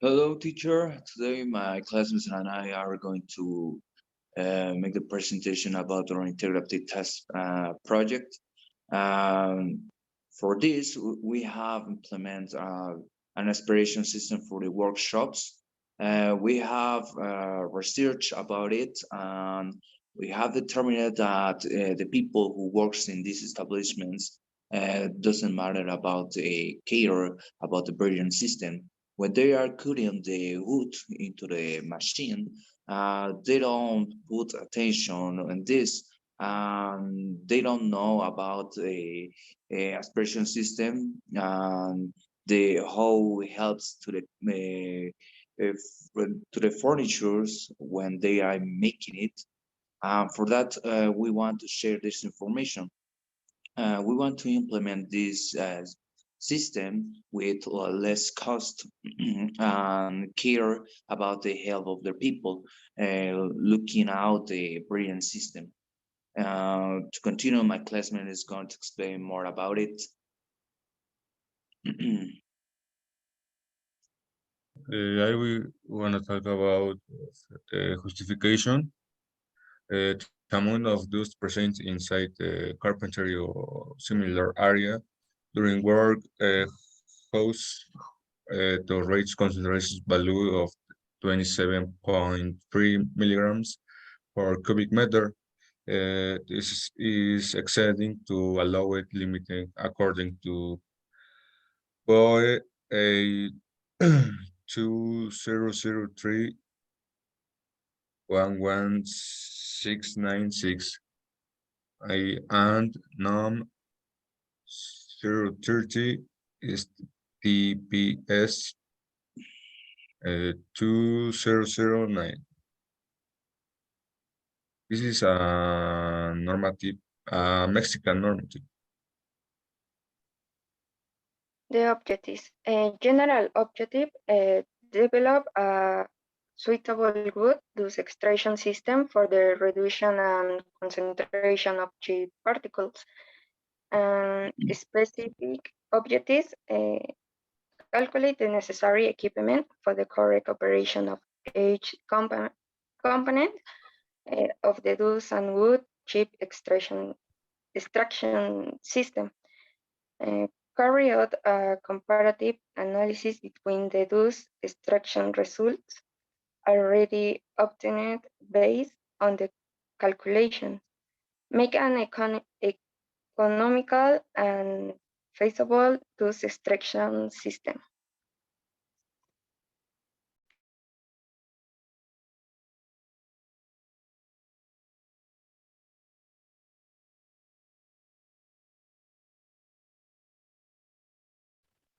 Hello, teacher. Today, my classmates and I are going to make the presentation about our integrative test project. Um, for this, we have implemented an aspiration system for the workshops. We have research about it, and we have determined that the people who works in these establishments doesn't matter about a care about the version system. When they are cutting the wood into the machine, they don't put attention on this. They don't know about a aspiration system and the how it helps to the if, to the furnitures when they are making it. For that, we want to share this information. We want to implement this system with less cost and care about the health of the people, looking out the brilliant system. To continue, my classmate is going to explain more about it. I will want to talk about the justification. The amount of dust present inside the carpentry or similar area during work cause to reach concentration value of 27.3 milligrams per cubic meter. This is exceeding to allow it limiting according to BOE a 2003 11696 and NOM 030 is TPS 2009. This is a normative, Mexican normative. The objectives. A general objective, develop a suitable wood dose extraction system for the reduction and concentration of cheap particles. Specific objectives, calculate the necessary equipment for the correct operation of each component of the dose and wood chip extraction system. Carry out a comparative analysis between the dose extraction results already obtained based on the calculations. Make an economical and feasible dose extraction system.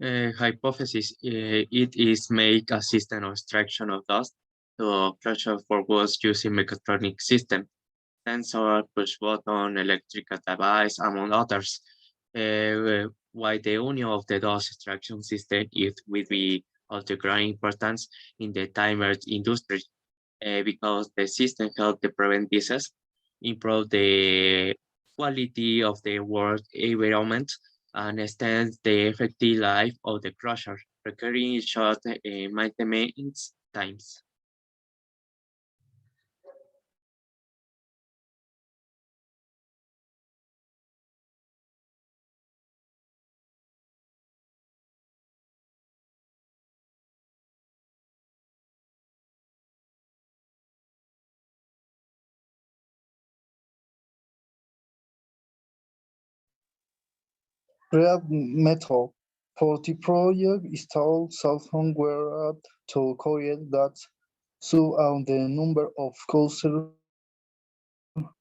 Hypothesis, it is make a system of extraction of dust to pressure for woods using mechatronic system, sensor, push button, electrical device, among others. Why the union of the dust extraction system it will be of the great importance in the timer industry, because the system help to prevent disease, improve the quality of the work environment, and extend the effective life of the crusher, requiring short maintenance times. React method for the project install software to create that so on the number of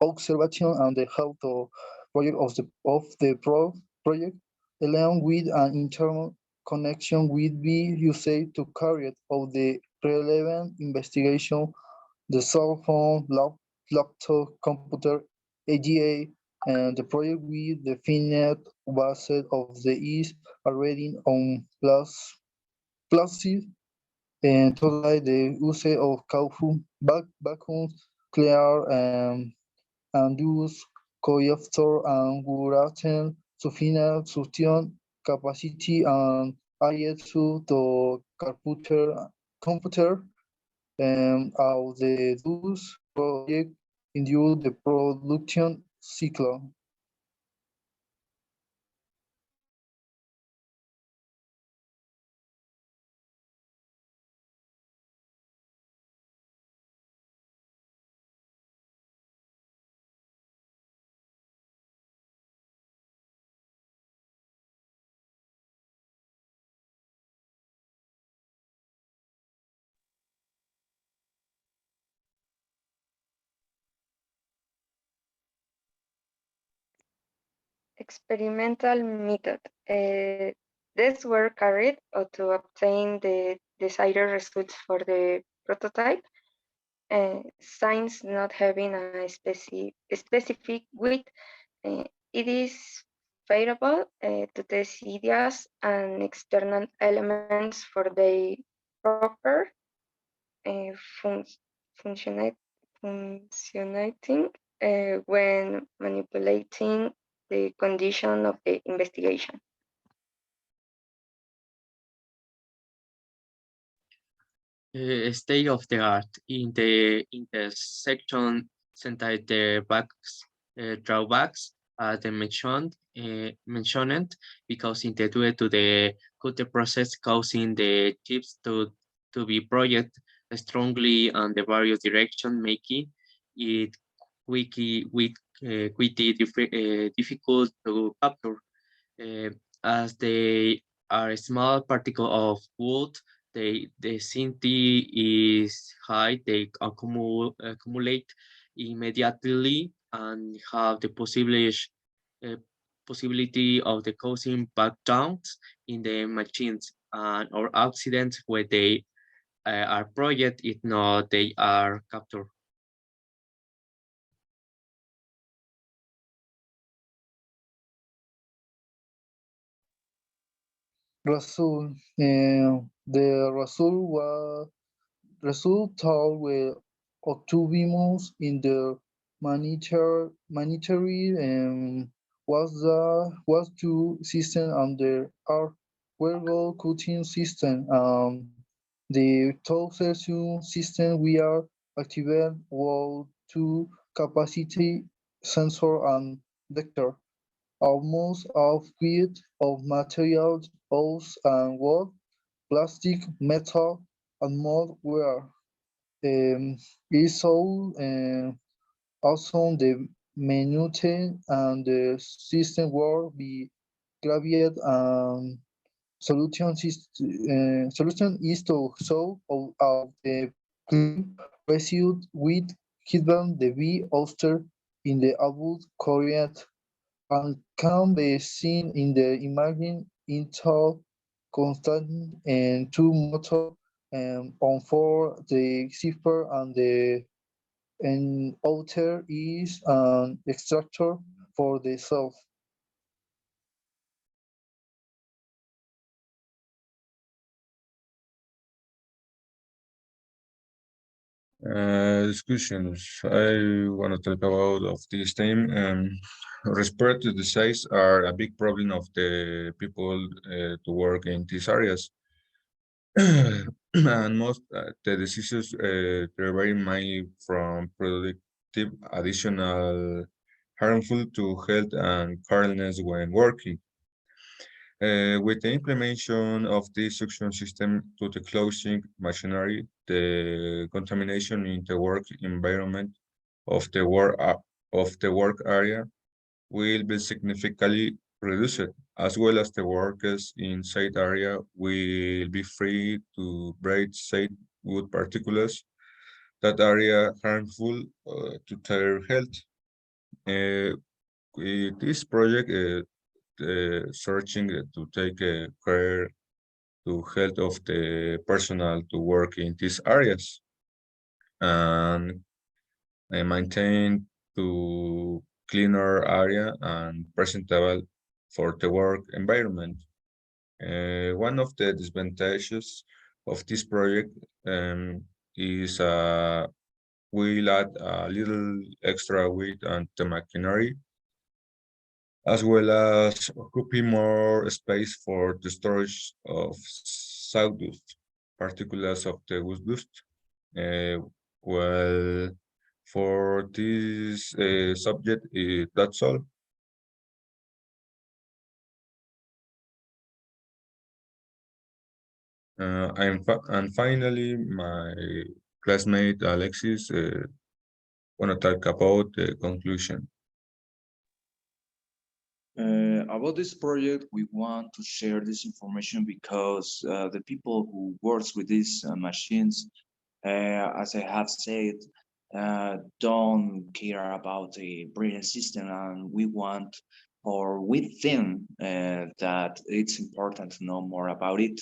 observation and the health of project of the project, along with an internal connection will be used to carry out the relevant investigation, the cell phone, laptop, computer, AGA, and the project will define based of the is already on plastic and totally the use of careful vacuums, clear and use coafter and guraten sufficient suction capacity and ISU to computer computer of the DOS project into the production cycle. Experimental method. These were carried out to obtain the desired results for the prototype. Since not having a specific width, it is favorable to test ideas and external elements for their proper functioning when manipulating the condition of the investigation. State of the art in the intersection sentai the drawbacks they mentioned because in the due to the cutter process causing the chips to be projected strongly on the various direction, making it difficult to capture as they are a small particle of wood. The density is high, they accumulate immediately and have the possibility of the causing breakdowns in the machines and or accidents where they are projected, if not they are captured. Result, the result were obtuvimos in the monetary was to system under our Virgo cutting system. The Toxercium system we are activate wall to capacity sensor and vector. Almost of grid of materials, both and wood, plastic, metal, and more were. Is all also the minute and the system will be gravier and solution is to solve all of the clean residue with hidden the V oyster in the above Korean and can be seen in the imaging Intel constant and two motor on for the zipper and the outer is an extractor for the self. Discussions. I want to talk about of this theme. Respect to the size are a big problem of the people to work in these areas. And most the diseases vary mainly from productive additional harmful to health and carelessness when working. With the implementation of this suction system to the closing machinery, the contamination in the work environment of the work area will be significantly reduced, as well as the workers inside area will be free to breathe safe wood particles that are harmful to their health. With this project searching to take care to health of the personnel to work in these areas and maintain to cleaner area and presentable for the work environment. One of the disadvantages of this project is we'll add a little extra weight on the machinery, as well as occupy more space for the storage of sawdust particulars of the boost. Well, for this subject, that's all. And finally, my classmate Alexis wanna talk about the conclusion. About this project, we want to share this information because the people who works with these machines, as I have said, don't care about the breeding system, and we want, or we think that it's important to know more about it,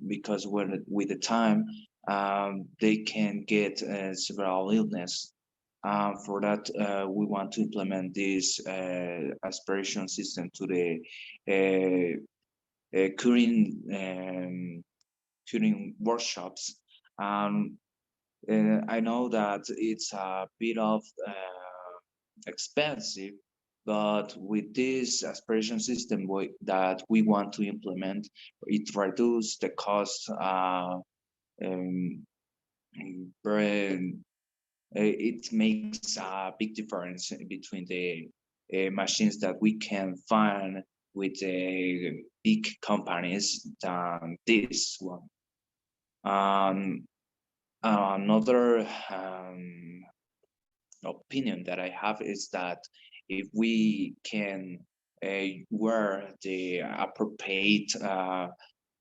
because with the time they can get several illness. For that, we want to implement this aspiration system to the curing workshops. I know that it's a bit of expensive, but with this aspiration system that we want to implement, it reduces the cost. It makes a big difference between the machines that we can find with big companies than this one. Another opinion that I have is that if we can wear the appropriate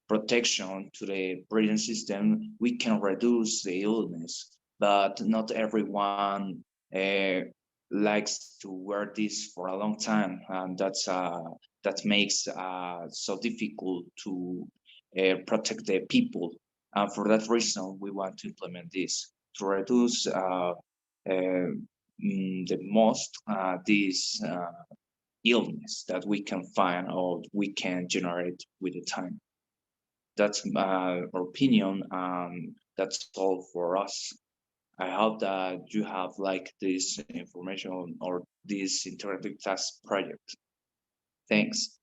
protection to the breeding system, we can reduce the illness. But not everyone likes to wear this for a long time, and that makes so difficult to protect the people. And for that reason, we want to implement this to reduce the most this illness that we can find or we can generate with the time. That's my opinion. That's all for us. I hope that you have liked this information or this interactive task project. Thanks.